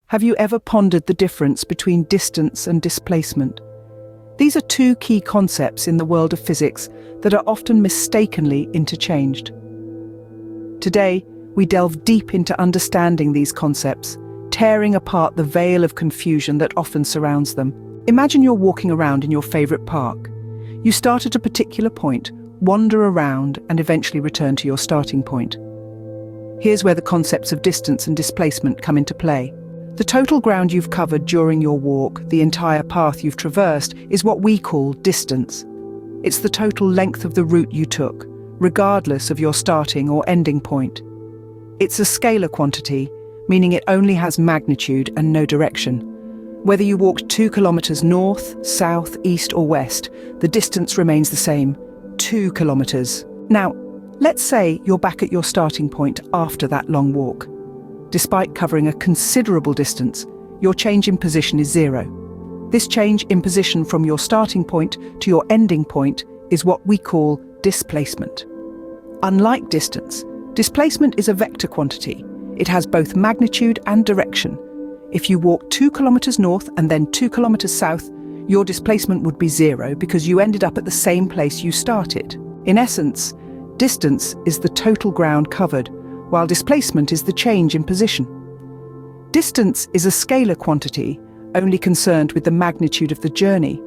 Have you ever pondered the difference between distance and displacement? These are two key concepts in the world of physics that are often mistakenly interchanged. Today, we delve deep into understanding these concepts, tearing apart the veil of confusion that often surrounds them. Imagine you're walking around in your favorite park. You start at a particular point, wander around, and eventually return to your starting point. Here's where the concepts of distance and displacement come into play. The total ground you've covered during your walk, the entire path you've traversed, is what we call distance. It's the total length of the route you took, regardless of your starting or ending point. It's a scalar quantity, meaning it only has magnitude and no direction. Whether you walked 2 kilometers north, south, east, or west, the distance remains the same, 2 kilometers. Now, let's say you're back at your starting point after that long walk. Despite covering a considerable distance, your change in position is 0. This change in position from your starting point to your ending point is what we call displacement. Unlike distance, displacement is a vector quantity. It has both magnitude and direction. If you walk 2 kilometers north and then 2 kilometers south, your displacement would be 0 because you ended up at the same place you started. In essence, distance is the total ground covered, while displacement is the change in position. Distance is a scalar quantity, only concerned with the magnitude of the journey.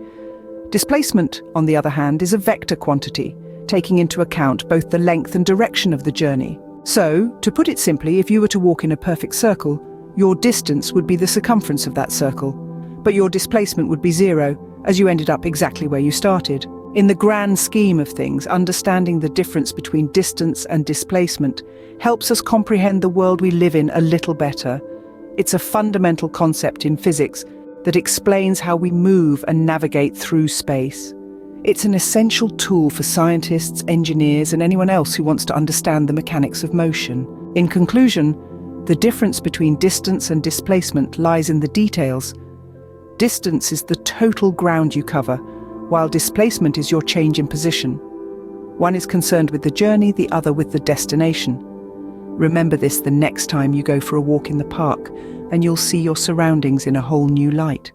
Displacement, on the other hand, is a vector quantity, taking into account both the length and direction of the journey. So, to put it simply, if you were to walk in a perfect circle, your distance would be the circumference of that circle, but your displacement would be 0, as you ended up exactly where you started. In the grand scheme of things, understanding the difference between distance and displacement helps us comprehend the world we live in a little better. It's a fundamental concept in physics that explains how we move and navigate through space. It's an essential tool for scientists, engineers, and anyone else who wants to understand the mechanics of motion. In conclusion, the difference between distance and displacement lies in the details. Distance is the total ground you cover, while displacement is your change in position. One is concerned with the journey, the other with the destination. Remember this the next time you go for a walk in the park, and you'll see your surroundings in a whole new light.